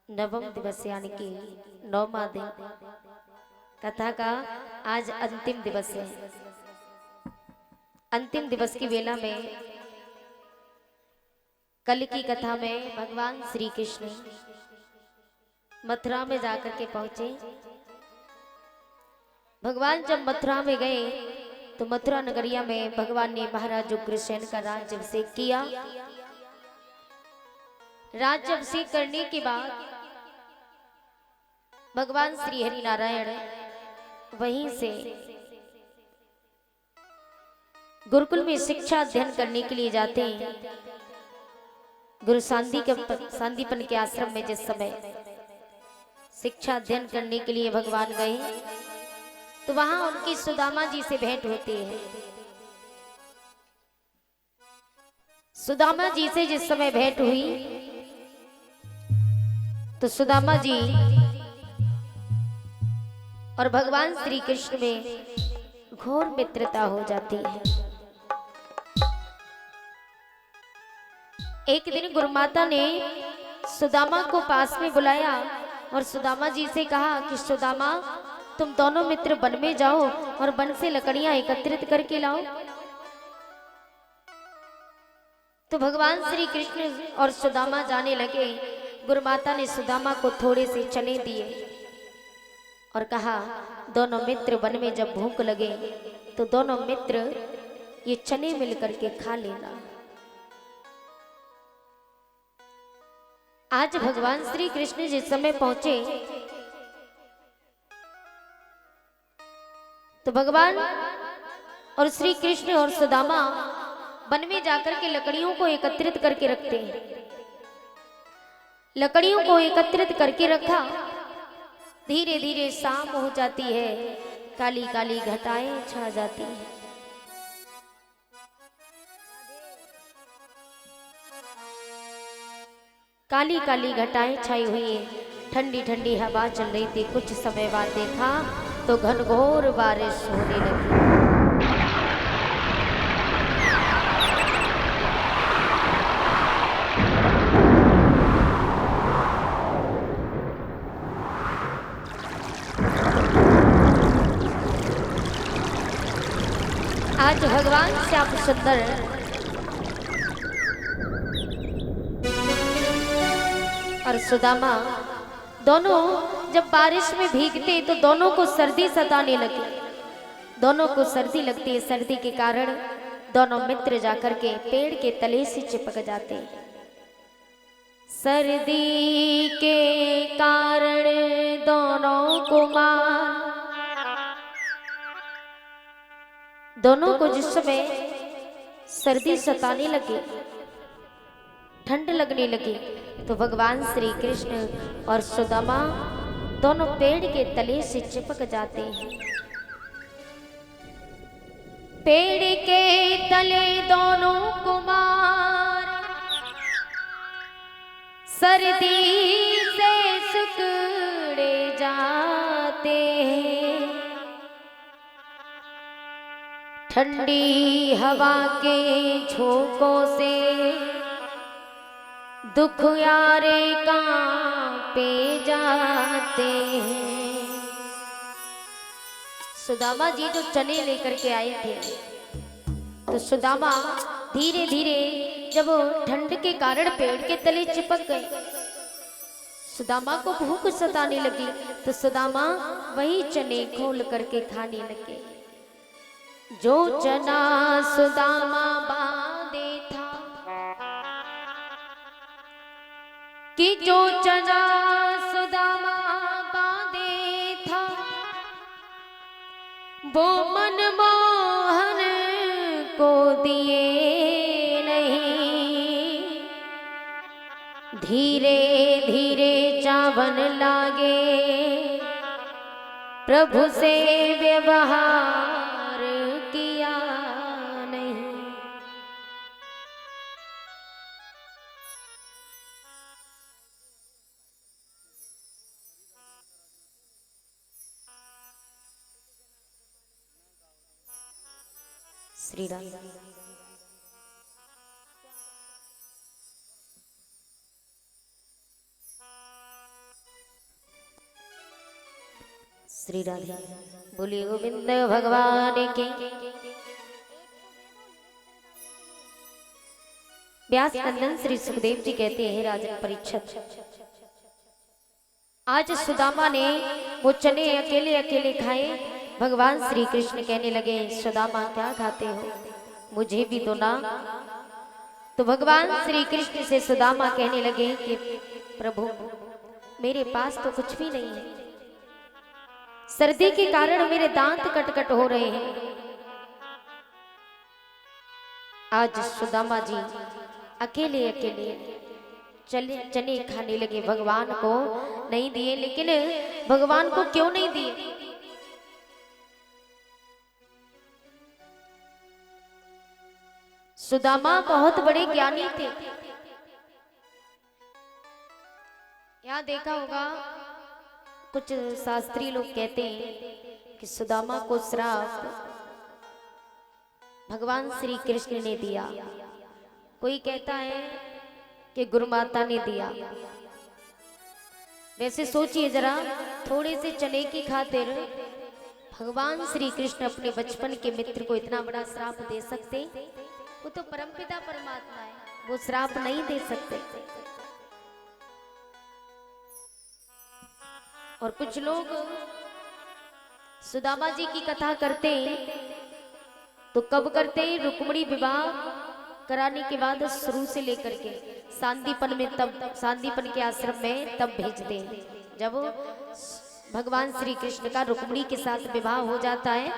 नवम दिवस यानी कि नौमा दिन कथा का आज अंतिम दिवस है। अंतिम दिवस की वेला में कल की कथा में भगवान श्री कृष्ण मथुरा में जाकर के पहुंचे। भगवान जब मथुरा में गए तो मथुरा नगरिया में भगवान ने महाराज उग्रसेन का राज्याभिषेक किया। राज्याभिषेक करने के बाद भगवान श्री हरि नारायण वहीं से गुरुकुल में शिक्षा अध्ययन करने के लिए जाते हैं। गुरु सांदीपन के आश्रम में जिस समय शिक्षा अध्ययन करने के लिए भगवान गए तो वहां उनकी सुदामा जी से भेंट होती है। सुदामा जी से जिस समय भेंट हुई तो सुदामा जी और भगवान श्री कृष्ण में घोर मित्रता हो जाती है। एक दिन गुरुमाता ने सुदामा को पास में बुलाया और सुदामा जी से कहा कि सुदामा तुम दोनों मित्र वन में जाओ और वन से लकड़ियां एकत्रित करके लाओ। तो भगवान श्री कृष्ण और सुदामा जाने लगे। गुरुमाता ने सुदामा को थोड़े से चने दिए और कहा दोनों मित्र वन में जब भूख लगे तो दोनों मित्र ये चने मिलकर के खा लेना। आज भगवान श्री कृष्ण जिस समय पहुंचे तो भगवान और श्री कृष्ण और सुदामा वन में जाकर के लकड़ियों को एकत्रित करके रखते हैं। लकड़ियों को एकत्रित करके रखा। धीरे धीरे शाम हो जाती है, काली काली घटाएं छा जाती हैं। काली काली घटाएं छाई हुई है, ठंडी ठंडी हवा चल रही थी। कुछ समय बाद देखा तो घनघोर बारिश होने लगी। आज भगवान श्याम सुंदर और सुदामा दोनों जब बारिश में भीगते तो दोनों को सर्दी सताने लगी। दोनों को सर्दी लगती है। सर्दी के कारण दोनों मित्र जाकर के पेड़ के तले से चिपक जाते हैं। सर्दी के कारण दोनों को दोनों को जिस समय सर्दी सताने लगी, ठंड लगने लगी तो भगवान श्री कृष्ण और सुदामा दोनों पेड़ के तले से चिपक जाते हैं। पेड़ के तले दोनों कुमार सर्दी से सिकुड़े जाते हैं। ठंडी हवा के झोंकों से दुख यारे कांपे जाते हैं। सुदामा जी जो चने लेकर के आए थे तो सुदामा धीरे धीरे जब ठंड के कारण पेड़ के तले चिपक गए, सुदामा को भूख सताने लगी तो सुदामा वही चने खोल करके खाने लगे। जो चना सुदामा बांधे था कि जो चना सुदामा बांधे था वो मनमोहन को दिए नहीं। धीरे धीरे चावन लागे प्रभु से व्यवहार किया नहीं। श्री राम। श्री राधे बोलिए गोविंद भगवान की। व्यास नंदन श्री सुखदेव जी कहते हैं राजन परीक्षित, आज सुदामा ने वो चने अकेले अकेले खाए। भगवान श्री कृष्ण कहने लगे सुदामा क्या खाते हो, मुझे भी दो ना। तो भगवान श्री कृष्ण से सुदामा कहने लगे कि प्रभु मेरे पास तो कुछ भी नहीं है, सर्दी के कारण मेरे दांत कटकट हो रहे हैं। आज सुदामा जी अकेले अकेले चने खाने लगे, भगवान को नहीं दिए। लेकिन भगवान को क्यों नहीं दिए? सुदामा बहुत बड़े ज्ञानी थे। यहाँ देखा होगा कुछ शास्त्री लोग कहते हैं कि सुदामा को श्राप भगवान श्री कृष्ण ने दिया, कोई कहता है कि गुरु माता ने दिया। वैसे सोचिए जरा, थोड़े से चने की खातिर भगवान श्री कृष्ण अपने बचपन के मित्र को इतना बड़ा श्राप दे सकते? वो तो परमपिता परमात्मा है, वो श्राप नहीं दे सकते। और कुछ लोग सुदामा जी की कथा करते तो कब करते? रुक्मिणी विवाह कराने के बाद शुरू से लेकर के सांदीपन में, तब सांदीपन के आश्रम में तब भेजते हैं। जब भगवान श्री कृष्ण का रुक्मिणी के साथ विवाह हो जाता है,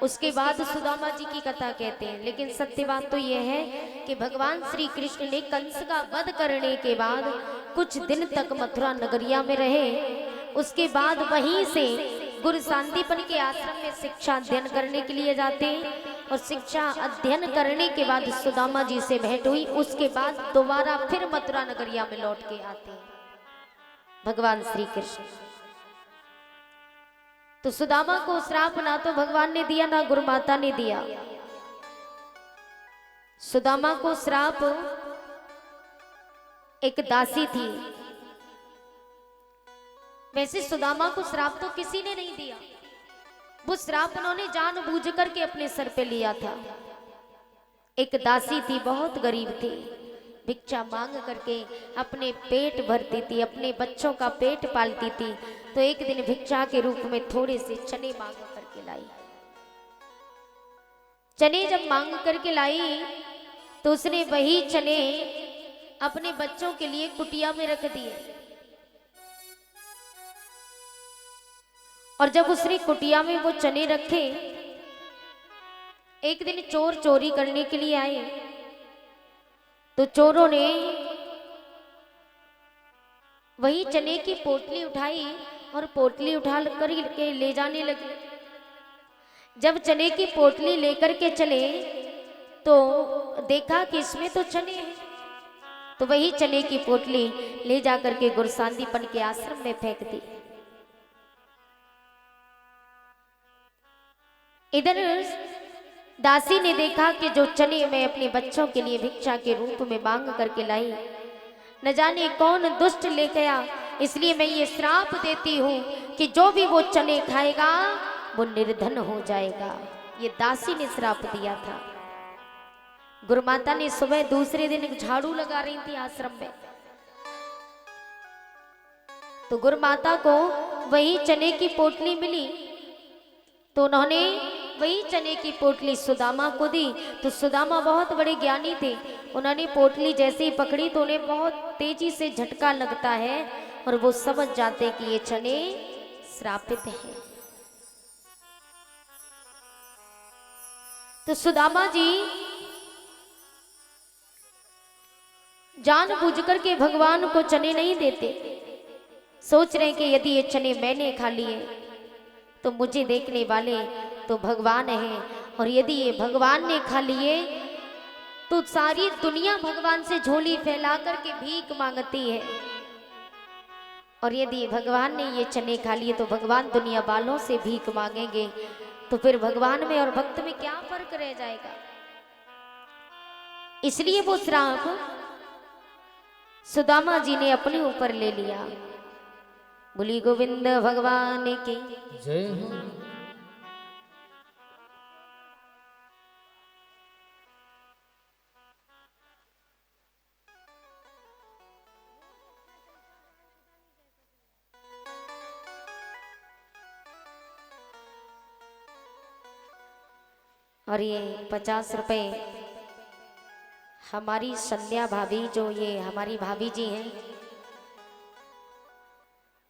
उसके बाद सुदामा जी की कथा कहते हैं। लेकिन सत्य बात तो यह है कि भगवान श्री कृष्ण ने कंस का वध करने के बाद कुछ दिन तक मथुरा नगरिया में रहे। उसके बाद वहीं से गुरु सांदीपन के आश्रम में शिक्षा अध्ययन करने के लिए जाते हैं। और शिक्षा अध्ययन करने के बाद सुदामा जी से भेंट हुई। उसके बाद दोबारा फिर मथुरा नगरिया में लौट के आते हैं भगवान श्री कृष्ण। तो सुदामा को श्राप ना तो भगवान ने दिया ना गुरु माता ने दिया। सुदामा को श्राप एक दासी थी। वैसे सुदामा को श्राप तो किसी ने नहीं दिया, वो श्राप उन्होंने जानबूझ करके अपने सर पे लिया था। एक दासी थी, बहुत गरीब थी, भिक्षा मांग करके अपने पेट भरती थी, अपने बच्चों का पेट पालती थी। तो एक दिन भिक्षा के रूप में थोड़े से चने मांग करके लाई। चने जब मांग करके लाई तो उसने वही चने अपने बच्चों के लिए कुटिया में रख दिए। और जब उसने कुटिया में वो चने रखे, एक दिन चोर चोरी करने के लिए आए। तो चोरों ने वही चने की पोटली उठाई और पोटली उठा कर के ले जाने लगे। जब चने की पोटली लेकर के चले तो देखा कि इसमें तो चने हैं। तो वही चने की पोटली ले जाकर के गुरु सांदीपन के आश्रम में फेंक दी। इधर दासी ने देखा कि जो चने मैं अपने बच्चों के लिए भिक्षा के रूप में मांग करके लाई, न जाने कौन दुष्ट ले गया, इसलिए मैं ये श्राप देती हूँ कि जो भी वो चने खाएगा वो निर्धन हो जाएगा। ये दासी ने श्राप दिया था। गुरु माता ने सुबह दूसरे दिन झाड़ू लगा रही थी आश्रम में, तो गुरु माता को वही चने की पोटली मिली। तो उन्होंने वही चने की पोटली सुदामा को दी। तो सुदामा बहुत बड़े ज्ञानी थे, उन्होंने पोटली जैसे ही पकड़ी तो उन्हें बहुत तेजी से झटका लगता है और वो समझ जाते कि ये चने श्रापित हैं। तो सुदामा जी जानबूझ करके भगवान को चने नहीं देते, सोच रहे हैं कि यदि ये चने मैंने खा लिए तो मुझे देखने वाले तो भगवान हैं, और यदि ये भगवान ने खा लिए तो सारी दुनिया भगवान से झोली फैला करके भीख मांगती है। और यदि भगवान ने ये चने खा लिए तो भगवान दुनिया वालों से भीख मांगेंगे, तो फिर भगवान में और भक्त में क्या फर्क रह जाएगा। इसलिए वो श्राप सुदामा जी ने अपने ऊपर ले लिया। बोली गोविंद भगवान की जय हो। और ये 50 रुपए हमारी संध्या भाभी, जो ये हमारी भाभी जी हैं,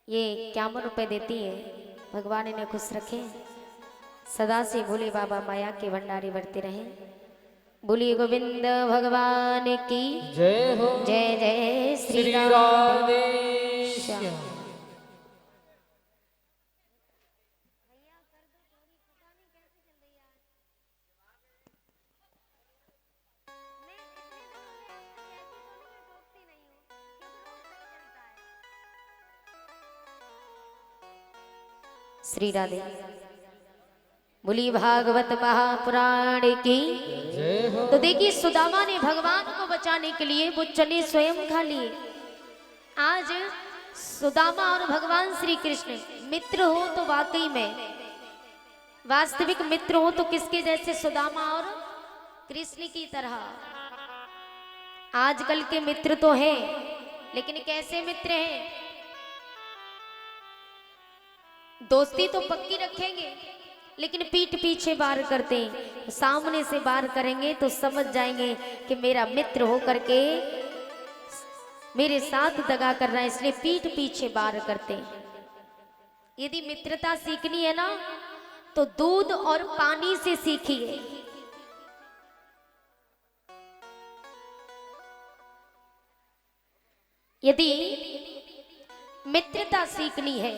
ये 51 रुपए देती है। भगवान इन्हें खुश रखे, सदा से भोले बाबा माया के भंडारी बढ़ते रहे। बोलिए गोविंद भगवान की जय हो। जय जय श्री श्री राम। राधेश्याम। श्री राधे। बोली भागवत महापुराण की जय हो। तो देखिए सुदामा ने भगवान को बचाने के लिए वो चने स्वयं खा लिए। आज सुदामा और भगवान श्री कृष्ण मित्र हो तो वाकई में वास्तविक मित्र हो तो किसके जैसे, सुदामा और कृष्ण की तरह। आजकल के मित्र तो हैं, लेकिन कैसे मित्र हैं? दोस्ती तो पक्की रखेंगे, लेकिन पीठ पीछे वार करते हैं। सामने से वार करेंगे तो समझ जाएंगे कि मेरा मित्र हो करके मेरे साथ दगा कर रहा है, इसलिए पीठ पीछे वार करते हैं। यदि मित्रता सीखनी है ना, तो दूध और पानी से सीखिए। यदि मित्रता सीखनी है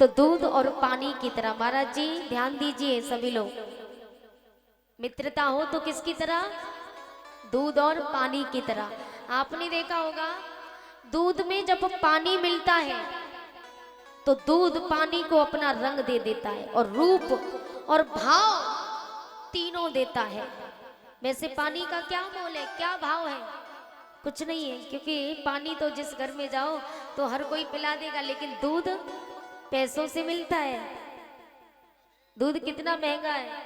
तो दूध और पानी की तरह। महाराज जी ध्यान दीजिए सभी लोग, मित्रता हो तो किसकी तरह? दूध और पानी की तरह। आपने देखा होगा दूध में जब पानी मिलता है तो दूध पानी को अपना रंग दे देता है और रूप और भाव तीनों देता है। वैसे पानी का क्या मोल है, क्या भाव है? कुछ नहीं है, क्योंकि पानी तो जिस घर में जाओ तो हर कोई पिला देगा, लेकिन दूध पैसों से मिलता है। दूध कितना महंगा है।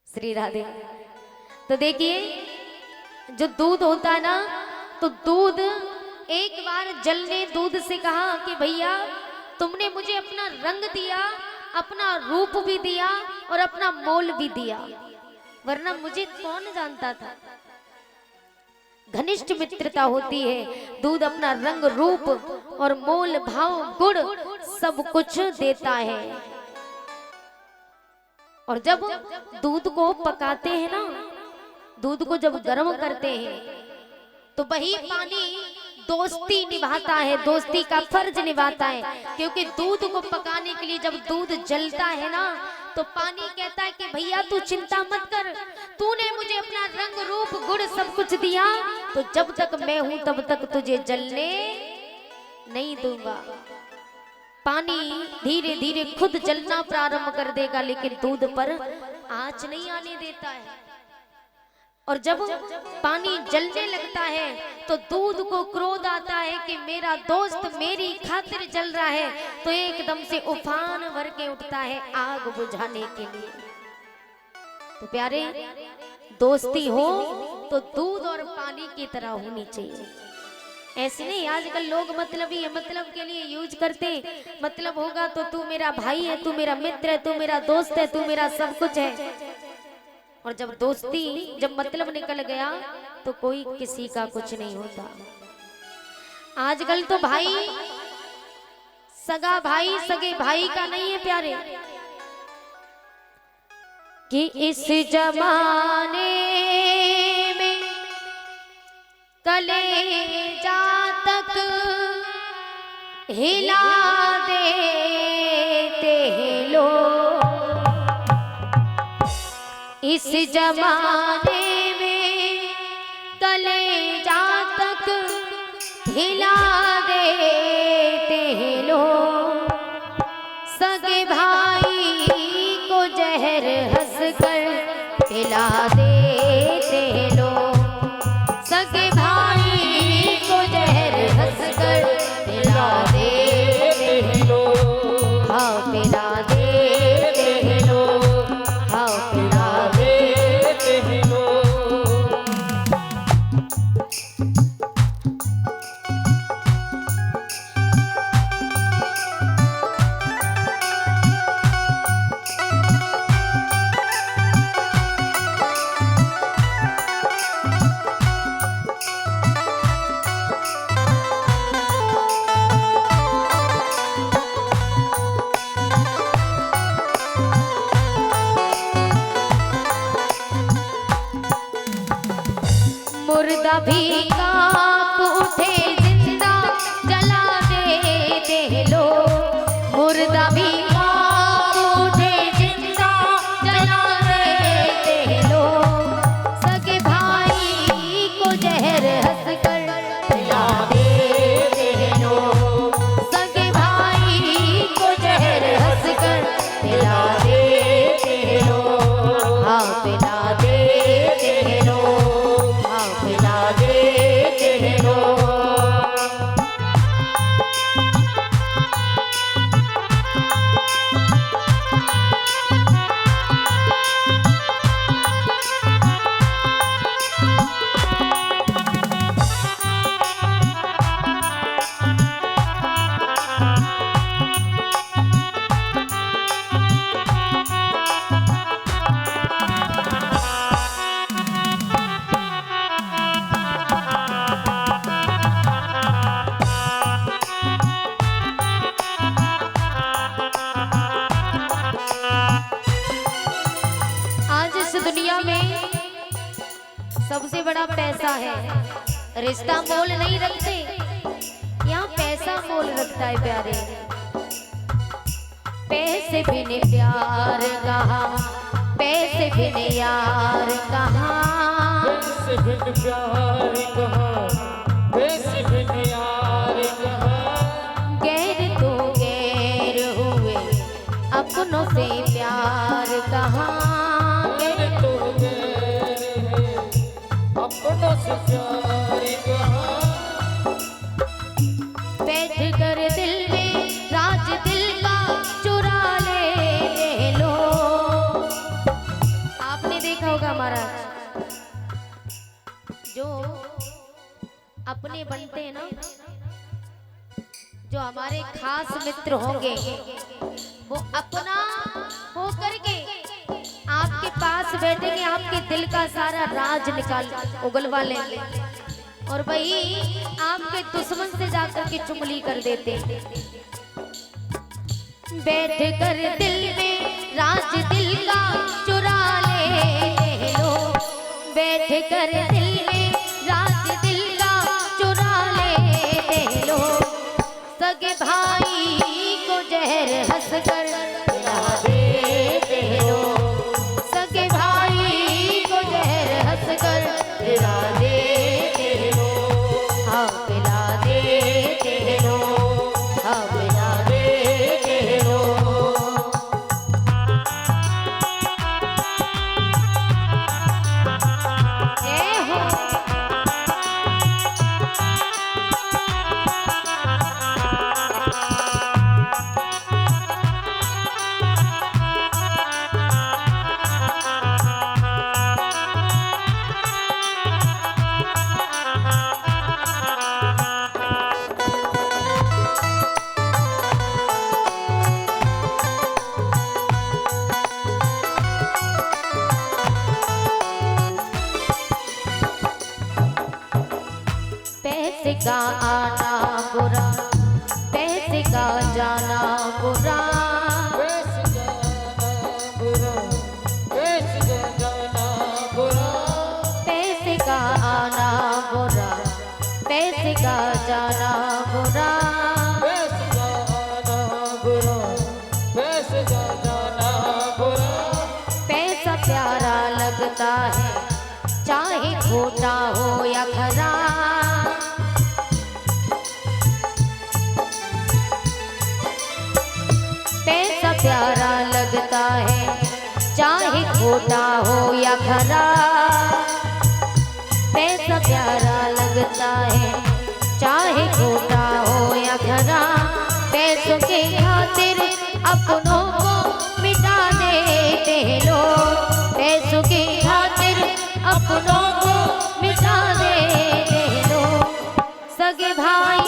श्री राधे। तो देखिए जो दूध होता है ना, तो दूध एक बार जल ने दूध से कहा कि भैया तुमने मुझे अपना रंग दिया, अपना रूप भी दिया और अपना मोल भी दिया, वरना मुझे कौन जानता था। घनिष्ठ मित्रता होती है, दूध अपना रंग रूप और मोल भाव गुण सब कुछ देता है। और जब दूध को पकाते हैं ना, दूध को जब गर्म करते हैं तो वही पानी दोस्ती निभाता है, दोस्ती का फर्ज निभाता है। क्योंकि दूध को पकाने के लिए जब दूध जलता है ना, तो पानी कहता है कि भैया तू चिंता मत कर, तूने मुझे अपना रंग रूप गुण सब कुछ दिया, तो जब तक मैं हूं तब तक तुझे जलने नहीं दूंगा। पानी धीरे धीरे खुद जलना प्रारंभ कर देगा, लेकिन दूध पर आंच नहीं आने देता है। और जब पानी जलने लगता है तो दूध को क्रोध आता है कि मेरा दोस्त मेरी खातिर जल रहा है, तो एकदम से उफान भर के उठता है आग बुझाने के लिए। तो प्यारे, दोस्ती हो तो दूध और पानी की तरह होनी चाहिए। ऐसे नहीं आजकल लोग मतलबी है, मतलब के लिए यूज करते। मतलब होगा तो तू मेरा भाई है, तू मेरा मित्र है, तू मेरा दोस्त है, तू मेरा सब कुछ है। और जब दोस्ती, जब मतलब निकल गया तो कोई किसी का कुछ नहीं होता। आजकल तो भाई सगा भाई सगे भाई का नहीं है प्यारे, कि इस जमाने में कलेजा तक हिला देते हैं लोग। इस जमाने में कलेजा तक हिला देते हैं लोग। सगे भाई को जहर हंस कर पिला देते लोग, सगे भाई को जहर हंसकर पिला देते लोग, हाँ पिला देते लोग, हाँ पिला देते लोग। मुर्दा भी कांप उठे जिंदा जला देते लोग, मुर्दा भी कांप उठे जिंदा जला देते लोग, सगे भाई को जहर हंसकर पिला देते लोग, सगे भाई को जहर हंसकर पिला देते लोग, हाँ पिला देते लोग, हाँ पिला देते लोग। आज इस दुनिया में सबसे बड़ा पैसा है, रिश्ता मोल नहीं रखते, यहाँ पैसा मोल रखता है प्यारे। पैसे बिन प्यार कहाँ, पैसे बिन यार कहाँ, पैसे बिन प्यार कहाँ, पैसे बिन यार कहाँ, गैर तो गैर हुए अपनों से प्यार कहाँ, गैर तो गैर है अपनों से प्यार कहाँ। बैठ कर दिल में राज दिल का चुरा ले लो। आपने देखा होगा महाराज, जो अपने बनते हैं ना, जो हमारे खास मित्र होंगे, वो अपना हो करके आपके पास बैठेंगे, आपके दिल का सारा राज निकाल उगलवा लेंगे, और वही आपके दुश्मन से जाकर के चुगली कर देते। बैठ कर दिल में राज दिल का चुरा ले लो, बैठ कर दिल में राज दिल का चुरा ले लो, सगे भाई को जहर हंसकर पिला देते लो, सगे भाई को जहर हंसकर पिला देते लो, हाँ पिला देते लो, हाँ पिला देते लो। जय हो। पैसे का आना बुरा, पैसे का जाना बुरा, पैसे जाना बुरा, पैसे जाना बुरा, पैसे का आना बुरा, पैसे का जाना बुरा, पैसे जाना बुरा, पैसे जाना बुरा। पैसा प्यारा लगता है चाहे खोटा हो या खरा, पैसा प्यारा लगता है चाहे खोटा हो या या खरा, पैसा प्यारा लगता है चाहे छोटा हो या खरा। पैसों के खातिर अपनों को मिटा देते हैं लोग, पैसों के खातिर अपनों को मिटा देते हैं लोग। सगे भाई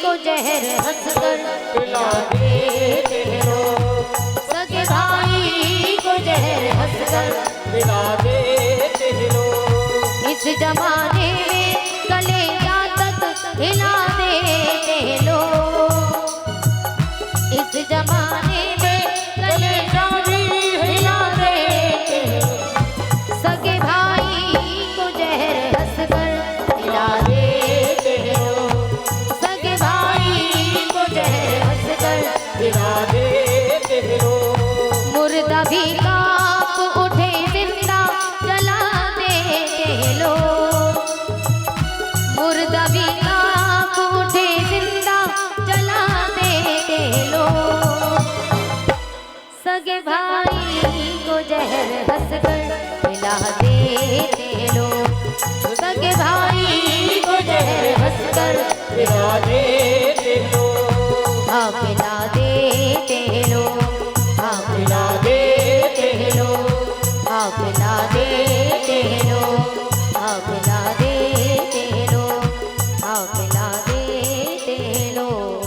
को जहर हंसकर पिला देते हैं लोग, सगे भाई को जहर हंसकर पिला देते हैं लोग। इस जमाने में कलेजा तक हिला देते हैं लोग, इस जमाने में कलेजा भी हिला देते हैं। सगे भाई को जहर हंसकर पिला देते हैं लोग, सगे भाई को जहर हंसकर पिला देते हैं लोग। मुर्दा भी कांप उठे जिंदा जला देते हैं लोग, मुर्दा भी कांप उठे जिंदा जला देते हैं लोग। सगे भाई को जहर हंसकर पिला देते हैं लोग, सगे भाई को जहर हंसकर पिला देते हैं लोग। हाँ पिला देते हैं लोग, हाँ पिला देते हैं लोग, हाँ पिला देते हैं लोग, हाँ पिला देते हैं लोग, हाँ पिला देते हैं लोग।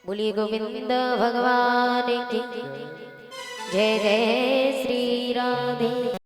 बोलिए गोविंद भगवान की जय, जय श्री राधे।